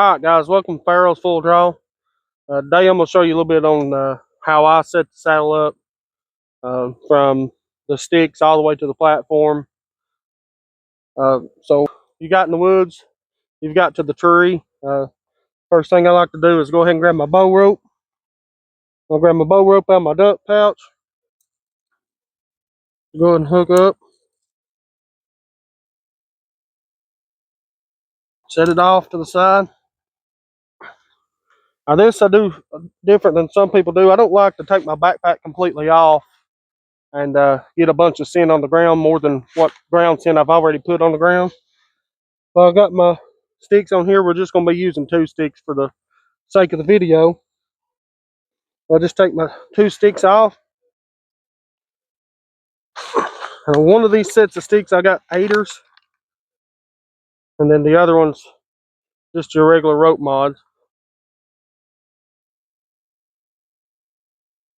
Alright guys, welcome to Pharaoh's Full Draw. Today I'm going to show you a little bit on how I set the saddle up from the sticks all the way to the platform. So you got in the woods, you've got to the tree. First thing I like to do is go ahead and grab my bow rope. I'll grab my bow rope out of my duck pouch. Go ahead and hook up. Set it off to the side. Now this I do different than some people do. I don't like to take my backpack completely off and get a bunch of scent on the ground more than what ground scent I've already put on the ground. Well, I got my sticks on here. We're just going to be using 2 sticks for the sake of the video. I'll just take my 2 sticks off. And one of these sets of sticks I got 8ers, and then the other one's just your regular rope mods.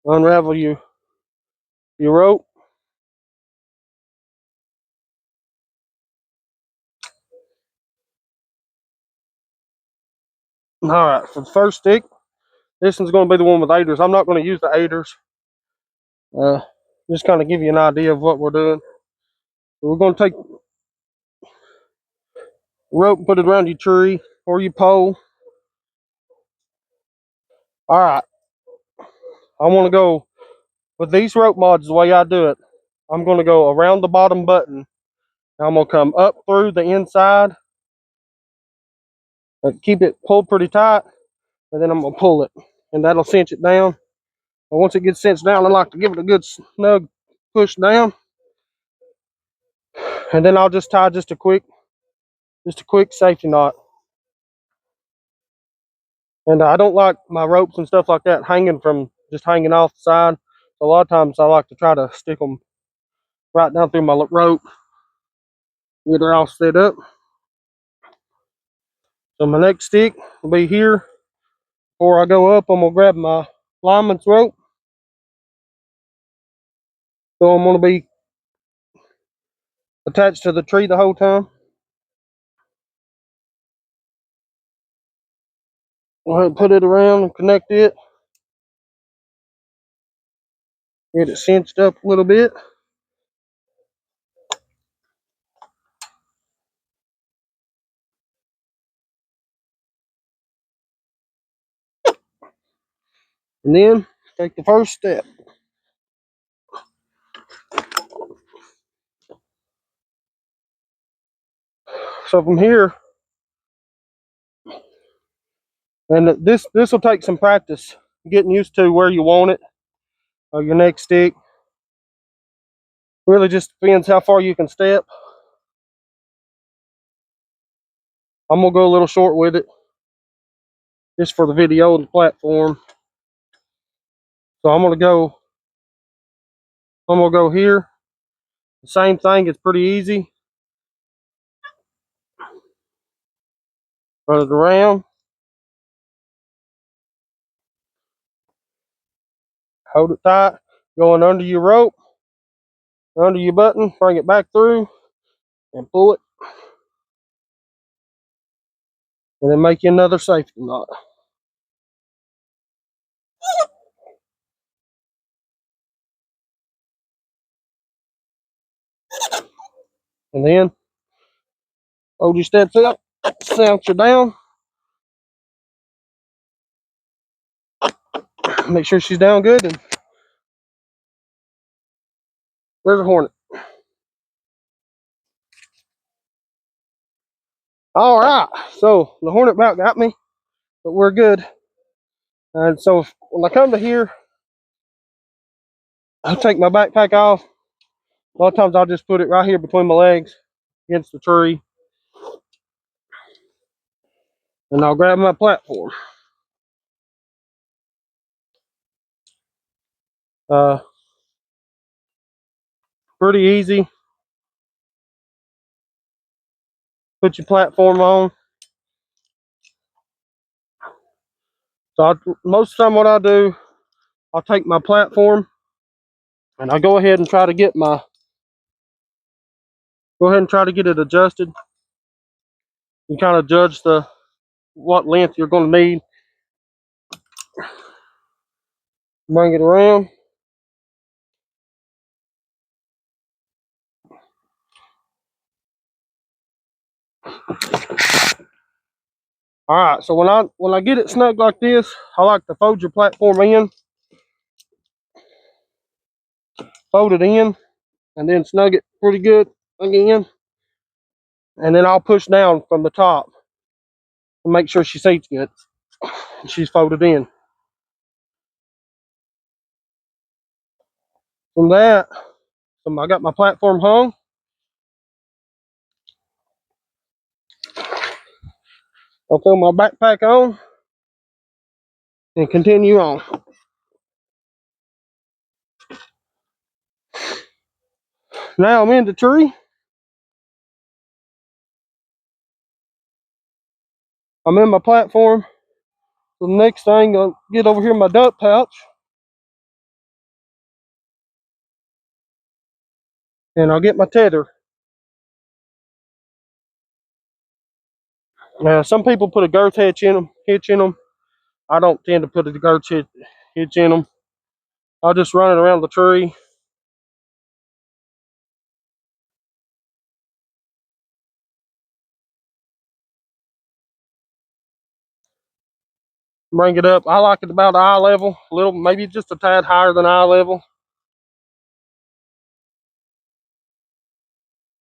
Unravel your rope. Alright, for the first stick, this one's going to be the one with 8ers. I'm not going to use the 8ers. Just kind of give you an idea of what we're doing. We're going to take rope and put it around your tree or your pole. Alright, I want to go with these rope mods. The way I do it, I'm going to go around the bottom button. I'm going to come up through the inside and keep it pulled pretty tight, and then I'm going to pull it, and that'll cinch it down. But once it gets cinched down, I like to give it a good snug push down, and then I'll just tie just a quick safety knot. And I don't like my ropes and stuff like that hanging off the side. So a lot of times I like to try to stick them right down through my rope, get her all set up. So my next stick will be here. Before I go up, I'm gonna grab my lineman's rope. So I'm gonna be attached to the tree the whole time. Go ahead and put it around and connect it. Get it cinched up a little bit. And then take the first step. So from here, and this will take some practice getting used to where you want it, or your next stick. Really just depends how far you can step. I'm gonna go a little short with it, just for the video and the platform. So I'm gonna go here. The same thing, it's pretty easy. Run it around. Hold it tight. Going under your rope, under your button, bring it back through and pull it. And then make you another safety knot. And then hold your steps up, cinch her down. Make sure she's down good. And there's a hornet. All right, so the hornet about got me, but we're good. And so when I come to here, I'll take my backpack off. A lot of times I'll just put it right here between my legs against the tree. And I'll grab my platform. Pretty easy. Put your platform on. So most of the time what I do, I'll take my platform and I'll go ahead and try to get it adjusted. You kind of judge the what length you're going to need. Bring it around. All right, so when I get it snug like this, I like to fold your platform in, fold it in, and then snug it pretty good again. And then I'll push down from the top to make sure she seats good. She's folded in. From that, I got my platform hung. I'll throw my backpack on and continue on. Now I'm in the tree. I'm in my platform. So the next thing, I'll get over here in my dump pouch. And I'll get my tether. Now, some people put a girth hitch in them. I don't tend to put a girth hitch in them. I'll just run it around the tree. Bring it up. I like it about eye level, a little, maybe just a tad higher than eye level.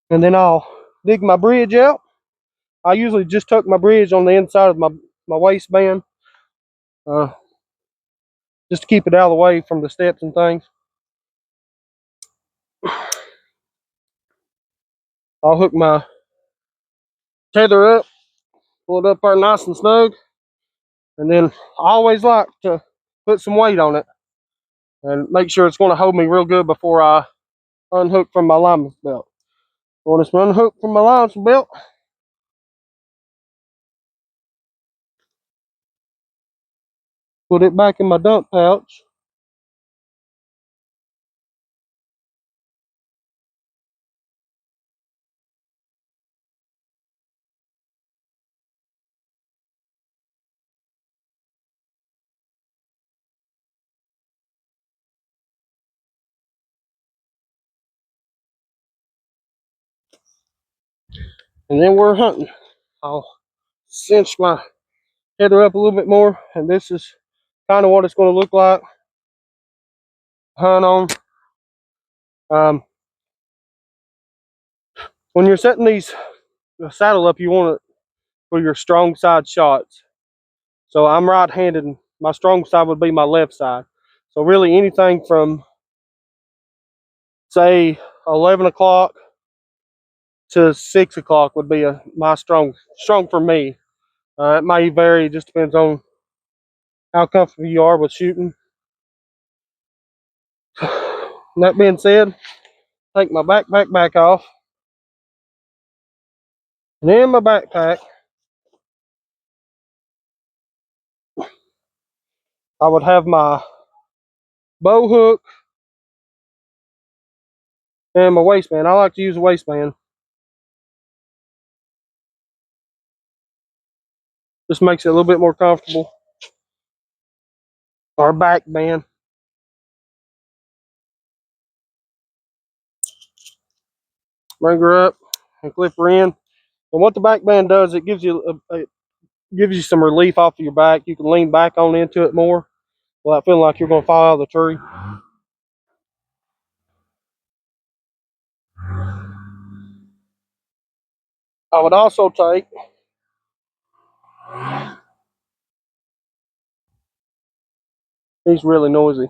And then I'll dig my bridge out. I usually just tuck my bridge on the inside of my waistband, just to keep it out of the way from the steps and things. I'll hook my tether up, pull it up there nice and snug, and then I always like to put some weight on it and make sure it's going to hold me real good before I unhook from my lineman's belt. When it's unhooked from my lineman's belt, put it back in my dump pouch. And then we're hunting. I'll cinch my tether up a little bit more, and this is kind of what it's going to look like. Hunt on. When you're setting these saddle up, you want it for your strong side shots. So I'm right-handed, and my strong side would be my left side. So really anything from, say, 11 o'clock to 6 o'clock would be my strong for me. It may vary, it just depends on how comfortable you are with shooting. That being said, take my backpack back off. And in my backpack, I would have my bow hook and my waistband. I like to use a waistband. Just makes it a little bit more comfortable. Or a back band. Bring her up and clip her in. And what the back band does, it gives you some relief off of your back. You can lean back on into it more without feeling like you're going to fall out of the tree. I would also take he's really noisy.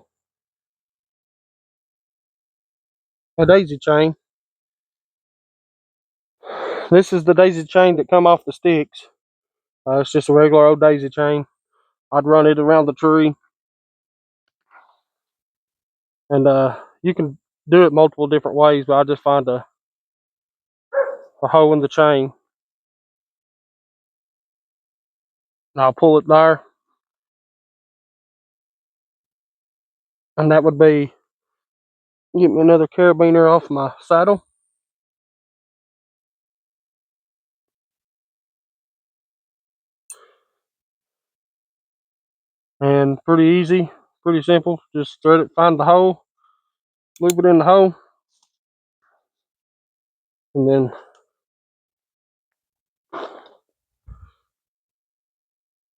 A daisy chain. This is the daisy chain that come off the sticks. It's just a regular old daisy chain. I'd run it around the tree, and you can do it multiple different ways, but I just find a hole in the chain, and I'll pull it there, and that would be get me another carabiner off my saddle. and pretty easy, pretty simple. Just thread it, find the hole, move it in the hole, and then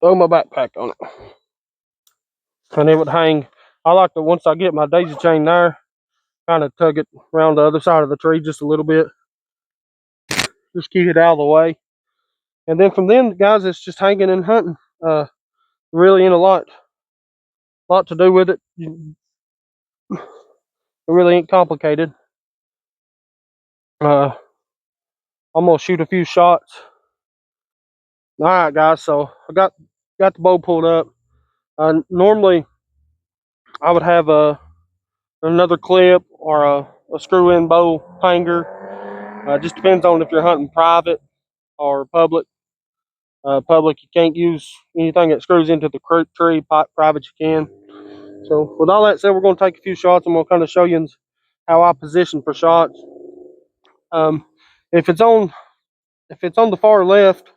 throw my backpack on it. And it would hang. I like to, once I get my daisy chain there, kind of tug it around the other side of the tree just a little bit. Just keep it out of the way. And then from then, guys, it's just hanging and hunting. Really ain't a lot to do with it. It really ain't complicated. I'm gonna shoot a few shots. All right, guys. So I got the bow pulled up. Normally, I would have another clip or a screw-in bow hanger. Just depends on if you're hunting private or public. Public, you can't use anything that screws into the tree. Private, you can. So with all that said, we're going to take a few shots. I'm going to kind of show you how I position for shots. Um, if it's on the far left,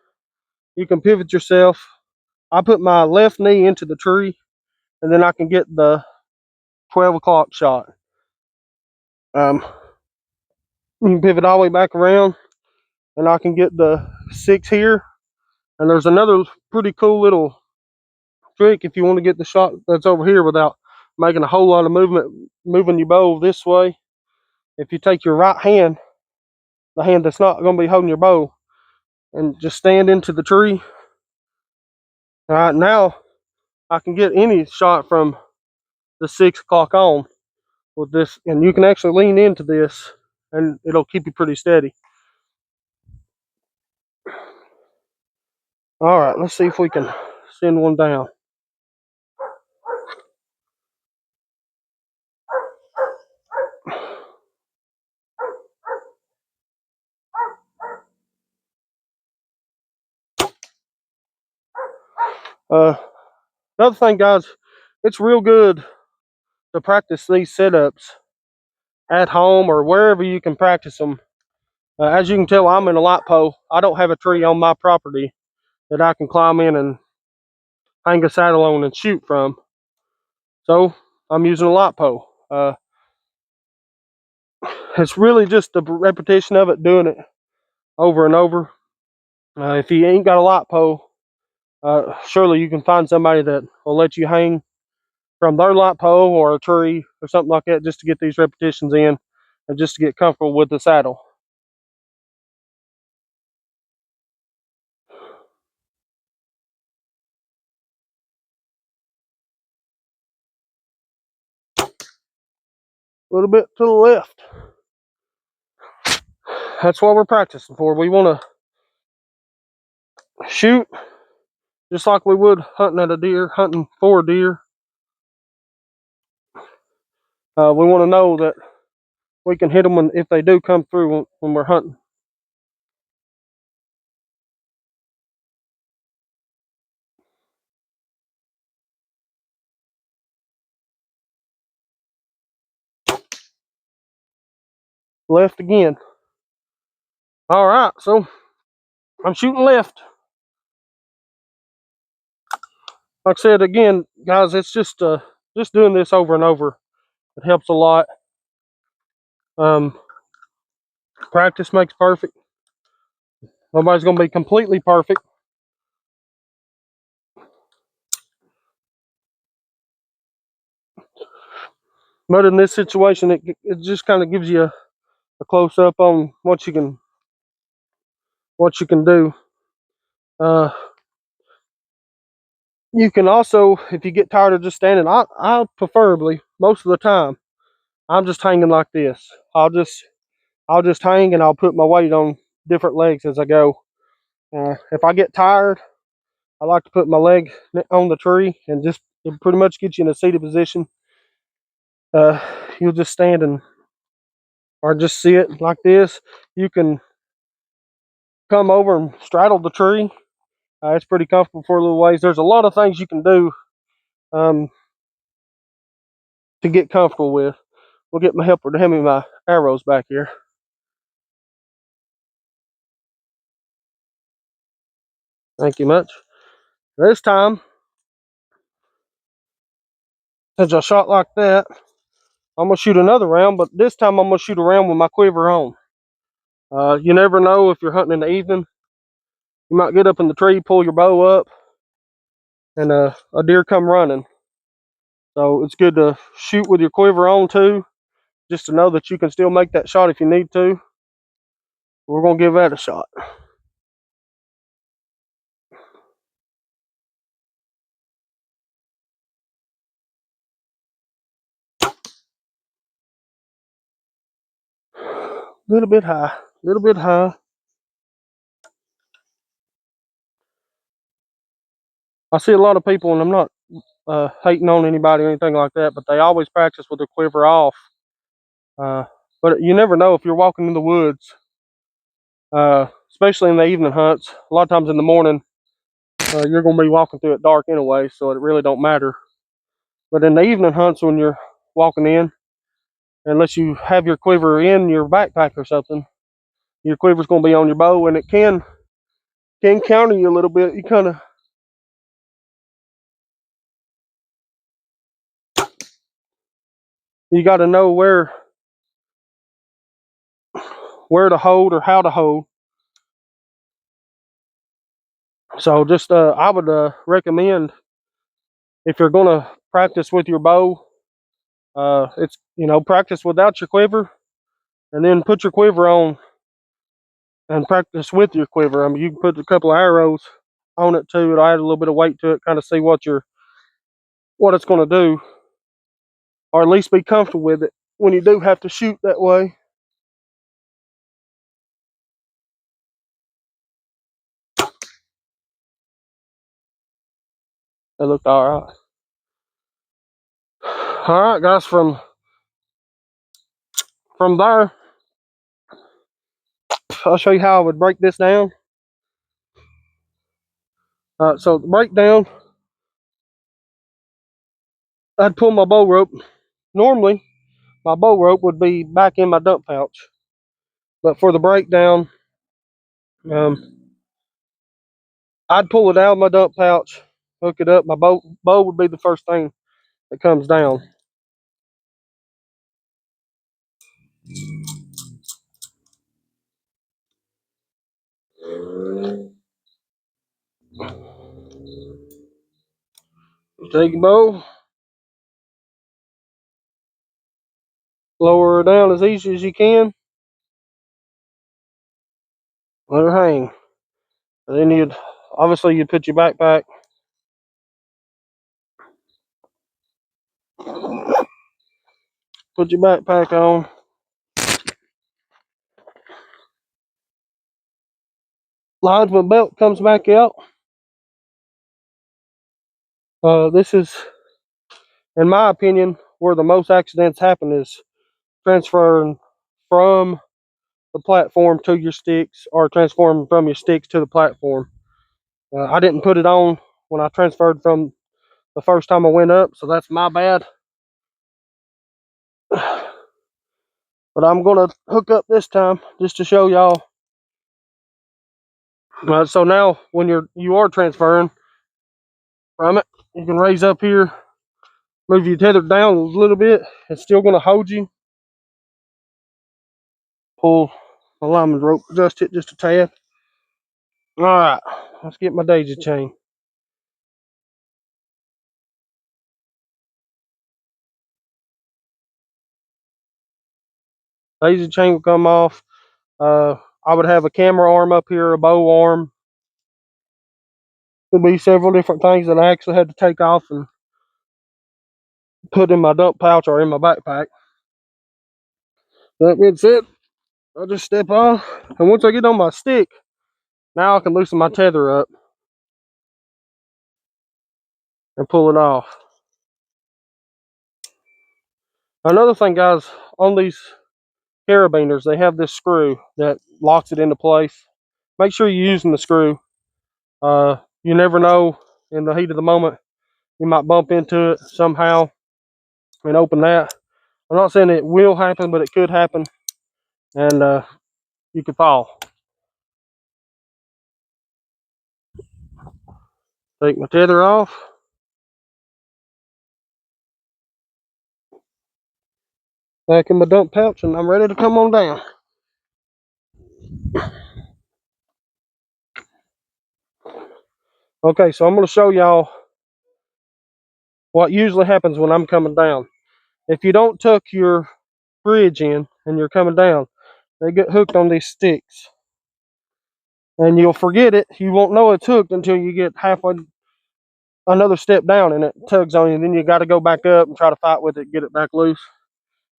you can pivot yourself. I put my left knee into the tree, and then I can get the 12 o'clock shot. You can pivot all the way back around, and I can get the 6 here. And there's another pretty cool little trick if you want to get the shot that's over here without making a whole lot of movement, moving your bow this way. If you take your right hand, the hand that's not going to be holding your bow, and just stand into the tree. All right, now I can get any shot from the 6 o'clock on with this, and you can actually lean into this and it'll keep you pretty steady. All right, let's see if we can send one down. Another thing, guys, it's real good to practice these setups at home or wherever you can practice them. As you can tell, I'm in a light pole. I don't have a tree on my property that I can climb in and hang a saddle on and shoot from. So I'm using a light pole. It's really just the repetition of it, doing it over and over. If you ain't got a light pole, surely you can find somebody that will let you hang from their light pole or a tree or something like that, just to get these repetitions in and just to get comfortable with the saddle. A little bit to the left. That's what we're practicing for. We want to shoot just like we would hunting at a deer, hunting for a deer. We want to know that we can hit them if they do come through when we're hunting. Left again. All right, so I'm shooting left. Like I said again, guys, it's just doing this over and over. It helps a lot. Practice makes perfect. Nobody's gonna be completely perfect. But in this situation, it just kind of gives you a close up on what you can do. You can also, if you get tired of just standing, I preferably most of the time I'm just hanging like this. I'll just hang and I'll put my weight on different legs as I go. If I get tired, I like to put my leg on the tree and just it pretty much get you in a seated position. You'll just stand and or just sit like this. You can come over and straddle the tree. It's pretty comfortable for a little ways. There's a lot of things you can do um, to get comfortable with. We'll get my helper to hand me my arrows back here. Thank you much. This time, Since I shot like that, I'm gonna shoot another round, but this time I'm gonna shoot a round with my quiver on. You never know if you're hunting in the evening. You might get up in the tree, pull your bow up, and a deer come running. So it's good to shoot with your quiver on too, just to know that you can still make that shot if you need to. We're gonna give that a shot. A little bit high, a little bit high. I see a lot of people, and I'm not hating on anybody or anything like that, but they always practice with their quiver off. Uh, but you never know if you're walking in the woods, especially in the evening hunts. A lot of times in the morning, you're going to be walking through it dark anyway, so it really don't matter. But in the evening hunts, when you're walking in, unless you have your quiver in your backpack or something, your quiver's going to be on your bow, and it can counter you a little bit. You got to know where to hold or how to hold. So just I would recommend, if you're going to practice with your bow, it's practice without your quiver, and then put your quiver on and practice with your quiver. I mean, you can put a couple of arrows on it too. It'll add a little bit of weight to it, kind of see what it's going to do, or at least be comfortable with it when you do have to shoot that way. That looked all right. All right, guys, from there, I'll show you how I would break this down. So the breakdown, I'd pull my bow rope. Normally, my bow rope would be back in my dump pouch, but for the breakdown, I'd pull it out of my dump pouch, hook it up. My bow would be the first thing that comes down. Take your bow, lower her down as easy as you can, let her hang. And then you'd put your backpack. Put your backpack on. Lines my belt comes back out. This is, in my opinion, where the most accidents happen, is transferring from the platform to your sticks, or transforming from your sticks to the platform. I didn't put it on when I transferred from the first time I went up, so that's my bad. But I'm gonna hook up this time just to show y'all. So now, when you are transferring from it, you can raise up here, move your tether down a little bit. It's still gonna hold you. Pull my lineman rope, adjust it just a tad. All right, let's get my daisy chain. Daisy chain will come off. I would have a camera arm up here, a bow arm. There'll be several different things that I actually had to take off and put in my dump pouch or in my backpack. That being said, I'll just step off, and once I get on my stick, now I can loosen my tether up and pull it off. Another thing, guys, on these carabiners, they have this screw that locks it into place. Make sure you're using the screw. You never know, in the heat of the moment, you might bump into it somehow and open that. I'm not saying it will happen, but it could happen, and you could fall. Take my tether off. back in my dump pouch, and I'm ready to come on down. Okay, so I'm going to show y'all what usually happens when I'm coming down. If you don't tuck your bridge in and you're coming down, they get hooked on these sticks. And you'll forget it. You won't know it's hooked until you get halfway, another step down, and it tugs on you. Then you got to go back up and try to fight with it, get it back loose.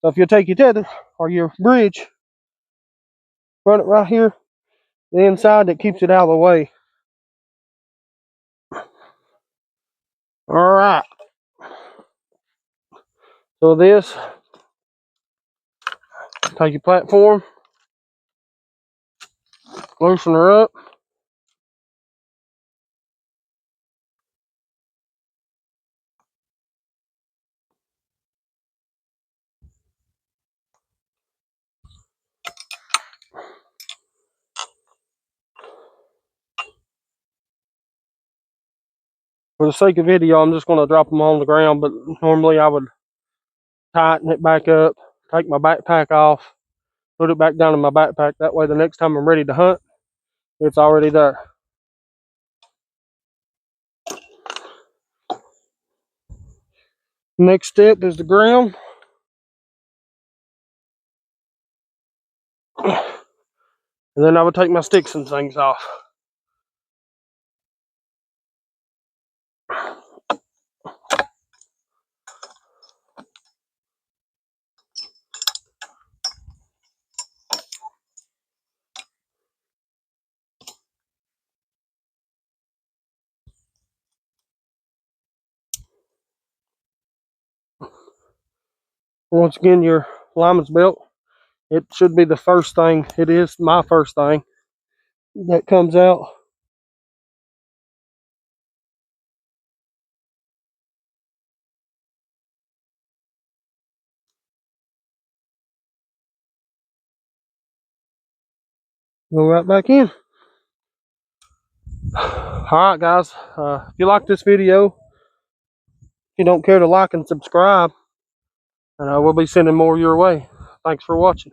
So if you take your tether or your bridge, run it right here, the inside that keeps it out of the way. All right. So this, take your platform, loosen her up. For the sake of video, I'm just going to drop them on the ground, but normally I would tighten it back up, take my backpack off, put it back down in my backpack. That way the next time I'm ready to hunt, it's already there. Next step is the ground. And then I would take my sticks and things off. Once again, your lineman's belt, it should be the first thing. It is my first thing that comes out. Go right back in. Alright guys, if you like this video, if you don't care to like and subscribe, and we'll be sending more your way. Thanks for watching.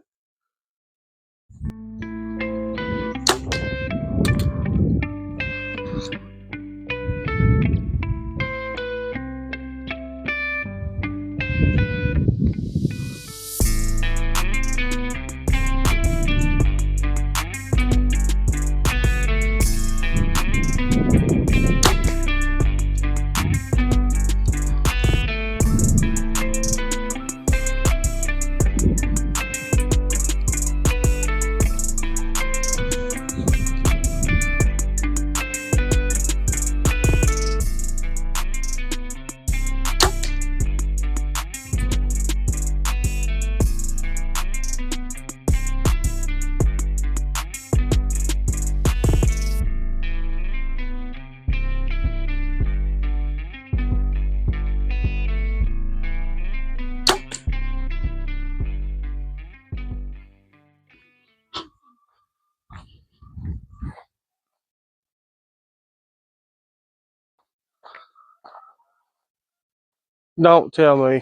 Don't tell me.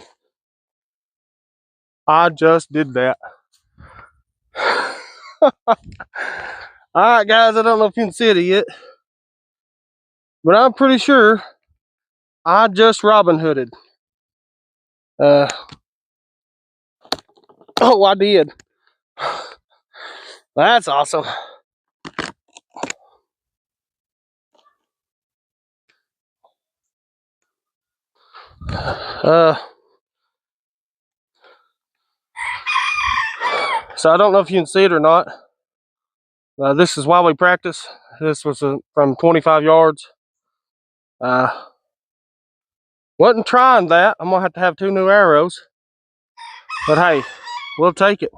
I just did that. Alright guys, I don't know if you can see it yet, but I'm pretty sure I just Robin Hooded. Oh, I did. That's awesome. So I don't know if you can see it or not. This is why we practice. This was from 25 yards. Wasn't trying that. I'm gonna have to have 2 new arrows. But hey, we'll take it.